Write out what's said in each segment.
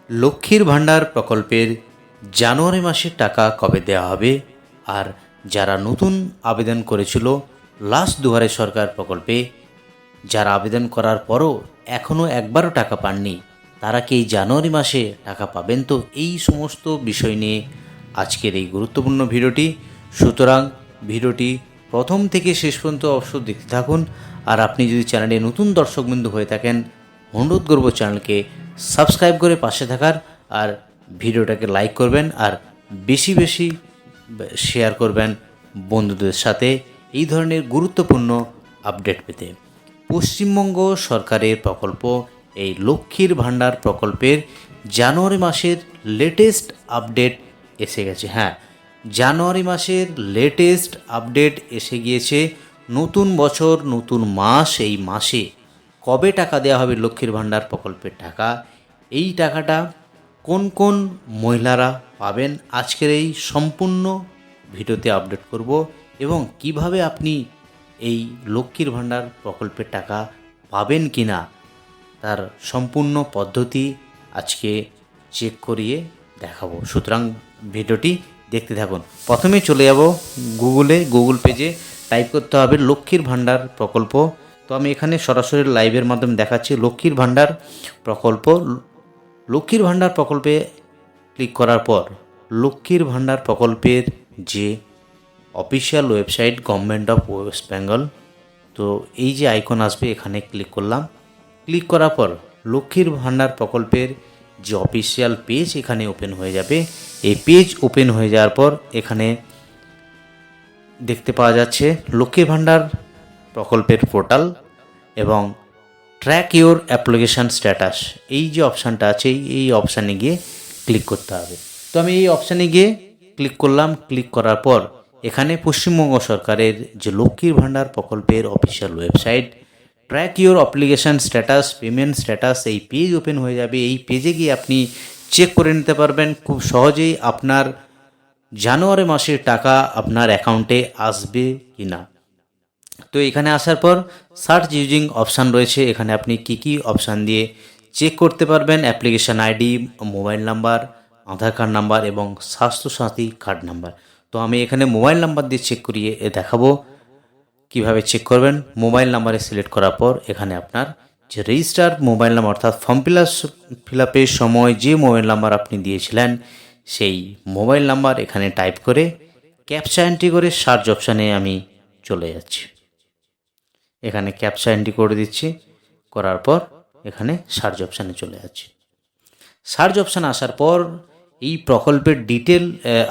লক্ষ্মীর ভাণ্ডার প্রকল্পের জানুয়ারি মাসের টাকা কবে দেওয়া হবে, আর যারা নতুন আবেদন করেছিল লাস্ট দুয়ারে সরকার প্রকল্পে, যারা আবেদন করার পরও এখনও একবারও টাকা পাননি, তারা কি এই জানুয়ারি মাসে টাকা পাবেন? তো এই সমস্ত বিষয় নিয়ে আজকের এই গুরুত্বপূর্ণ ভিডিওটি। সুতরাং ভিডিওটি প্রথম থেকে শেষ পর্যন্ত অবশ্যই দেখতে থাকুন। আর আপনি যদি চ্যানেলে নতুন দর্শকবৃন্দ হয়ে থাকেন, অনুরোধ করব চ্যানেলকে সাবস্ক্রাইব করে পাশে থাকার, আর ভিডিওটাকে লাইক করবেন আর বেশি বেশি শেয়ার করবেন বন্ধুদের সাথে এই ধরনের গুরুত্বপূর্ণ আপডেট পেতে। পশ্চিমবঙ্গ সরকারের প্রকল্প এই লক্ষ্মীর ভাণ্ডার প্রকল্পের জানুয়ারি মাসের লেটেস্ট আপডেট এসে গেছে। হ্যাঁ, জানুয়ারি মাসের লেটেস্ট আপডেট এসে গিয়েছে। নতুন বছর, নতুন মাস, এই মাসে কবে টাকা দেওয়া হবে লক্ষ্মীর ভাণ্ডার প্রকল্পের টাকা, এই টাকাটা কোন কোন মহিলারা পাবেন, আজকের এই সম্পূর্ণ ভিডিওতে আপডেট করব। এবং কিভাবে আপনি এই লক্ষ্মীর ভাণ্ডার প্রকল্পের টাকা পাবেন কি না, তার সম্পূর্ণ পদ্ধতি আজকে চেক করিয়ে দেখাবো। সুতরাং ভিডিওটি দেখতে থাকুন। প্রথমে চলে যাব গুগল পেজে টাইপ করতে হবে লক্ষ্মীর ভাণ্ডার প্রকল্প। তো আমি এখানে সরাসরি লাইভের মাধ্যমে দেখাচ্ছি লক্ষ্মীর ভাণ্ডার প্রকল্প। লক্ষ্মীর ভাণ্ডার প্রকল্পে ক্লিক করার পর লক্ষ্মীর ভাণ্ডার প্রকল্পের যে official website government of West Bengal, তো এই যে আইকন আসবে এখানে ক্লিক করলাম। ক্লিক করার পর লক্ষ্মীর ভাণ্ডার প্রকল্পের যে অফিসিয়াল পেজ এখানে ওপেন হয়ে যাবে। এই পেজ ওপেন হয়ে যাওয়ার পর এখানে দেখতে পাওয়া যাচ্ছে লক্ষ্মীর ভাণ্ডার প্রকল্পের পোর্টাল এবং ট্র্যাক ইওর অ্যাপ্লিকেশান স্ট্যাটাস, এই যে অপশানটা আছে এই অপশানে গিয়ে ক্লিক করতে হবে। তো আমি এই অপশানে গিয়ে ক্লিক করলাম। ক্লিক করার পর এখানে পশ্চিমবঙ্গ সরকারের যে লক্ষ্মীর ভাণ্ডার প্রকল্পের official website track your application status, payment status, এই পেজ ওপেন হয়ে যাবে। এই পেজে গিয়ে আপনি চেক করে নিতে পারবেন খুব সহজেই আপনার জানুয়ারি মাসের টাকা আপনার অ্যাকাউন্টে আসবে কি না। তো এখানে আসার পর সার্চ ইউজিং অপশান রয়েছে, এখানে আপনি কি অপশান দিয়ে চেক করতে পারবেন অ্যাপ্লিকেশান আইডি, মোবাইল নাম্বার, আধার কার্ড নাম্বার এবং স্বাস্থ্যসাথী কার্ড নাম্বার। তো আমি এখানে মোবাইল নাম্বার দিয়ে চেক করিয়ে দেখাবো কিভাবে চেক করবেন। মোবাইল নাম্বারে সিলেক্ট করার পর এখানে আপনার যে রেজিস্টার্ড মোবাইল নাম্বার অর্থাৎ ফর্ম ফিল আপের সময় যে মোবাইল নাম্বার আপনি দিয়েছিলেন সেই মোবাইল নাম্বার এখানে টাইপ করে ক্যাপচা এন্ট্রি করে সার্চ অপশানে আমি চলে যাচ্ছি। এখানে ক্যাপচা এন্ট্রি করে দিচ্ছি, করার পর এখানে সার্চ অপশানে চলে যাচ্ছি। সার্চ অপশান আসার পর এই প্রকল্পের ডিটেল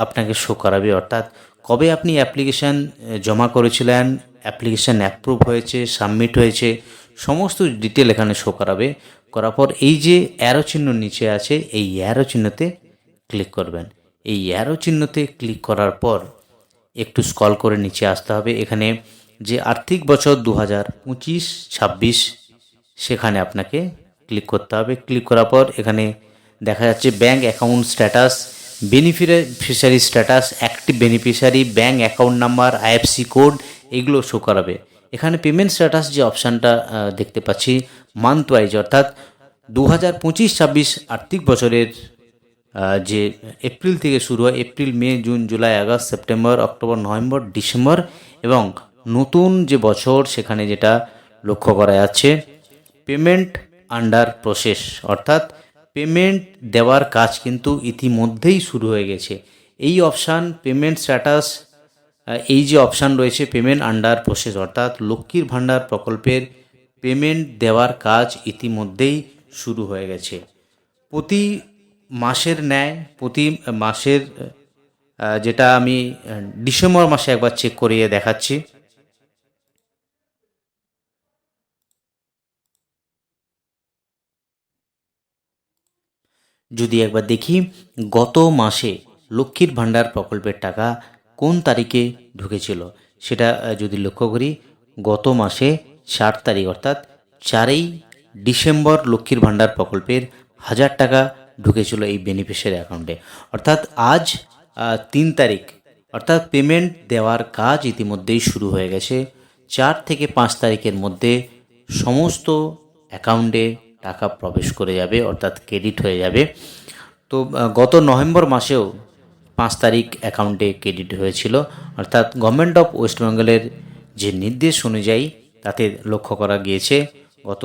আপনাকে শো করাবে, অর্থাৎ কবে আপনি অ্যাপ্লিকেশান জমা করেছিলেন, অ্যাপ্লিকেশান অ্যাপ্রুভ হয়েছে, সাবমিট হয়েছে, সমস্ত ডিটেল এখানে শো করাবে। করার পর এই যে অ্যারো চিহ্ন নিচে আছে এই অ্যারো চিহ্নতে ক্লিক করবেন। এই অ্যারো চিহ্নতে ক্লিক করার পর একটু স্ক্রল করে নিচে আসতে হবে। এখানে যে আর্থিক বছর 2025-26 সেখানে আপনাকে ক্লিক করতে হবে। ক্লিক করার পর এখানে দেখা যাচ্ছে bank account status, beneficiary status, active beneficiary, bank account number, IFC code, এগুলো শো করাবে। এখানে পেমেন্ট স্ট্যাটাস যে অপশানটা দেখতে পাচ্ছি মান্থ ওয়াইজ, অর্থাৎ 2025-26 আর্থিক বছরের যে এপ্রিল থেকে শুরু হয়, April, May, June, July, August, September, October, November, December এবং নতুন যে বছর সেখানে যেটা লক্ষ্য করা যাচ্ছে পেমেন্ট আন্ডার প্রসেস, অর্থাৎ পেমেন্ট দেওয়ার কাজ কিন্তু ইতিমধ্যেই শুরু হয়ে গেছে। এই অপশান পেমেন্ট স্ট্যাটাস, এই যে অপশান রয়েছে পেমেন্ট আন্ডার প্রসেস, অর্থাৎ লক্ষ্মীর ভাণ্ডার প্রকল্পের পেমেন্ট দেওয়ার কাজ ইতিমধ্যেই শুরু হয়ে গেছে। প্রতি মাসের ন্যায় প্রতি মাসের যেটা আমি ডিসেম্বর মাসে একবার চেক করিয়ে দেখাচ্ছি। যদি একবার দেখি গত মাসে লক্ষ্মীর ভাণ্ডার প্রকল্পের টাকা কোন তারিখে ঢুকেছিল সেটা যদি লক্ষ্য করি, গত মাসে 4 তারিখ অর্থাৎ 4ই ডিসেম্বর লক্ষ্মীর ভাণ্ডার প্রকল্পের 1000 টাকা ঢুকেছিল এই বেনিফিশিয়ারি অ্যাকাউন্টে। অর্থাৎ আজ 3 তারিখ, অর্থাৎ পেমেন্ট দেওয়ার কাজ ইতিমধ্যেই শুরু হয়ে গেছে। 4 থেকে 5 তারিখের মধ্যে সমস্ত অ্যাকাউন্টে টাকা প্রবেশ করে যাবে, অর্থাৎ ক্রেডিট হয়ে যাবে। তো গত নভেম্বর মাসেও 5 তারিখ অ্যাকাউন্টে ক্রেডিট হয়েছিল, অর্থাৎ গভর্নমেন্ট অফ ওয়েস্ট বেঙ্গলের যে নির্দেশ অনুযায়ী তাতে লক্ষ্য করা গিয়েছে গত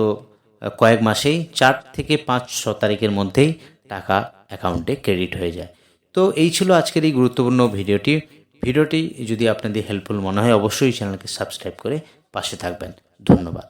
কয়েক মাসেই 4 থেকে 5-6 তারিখের মধ্যেই টাকা অ্যাকাউন্টে ক্রেডিট হয়ে যায়। তো এই ছিল আজকের এই গুরুত্বপূর্ণ ভিডিওটি যদি আপনাদের হেল্পফুল মনে হয় অবশ্যই চ্যানেলকে সাবস্ক্রাইব করে পাশে থাকবেন। ধন্যবাদ।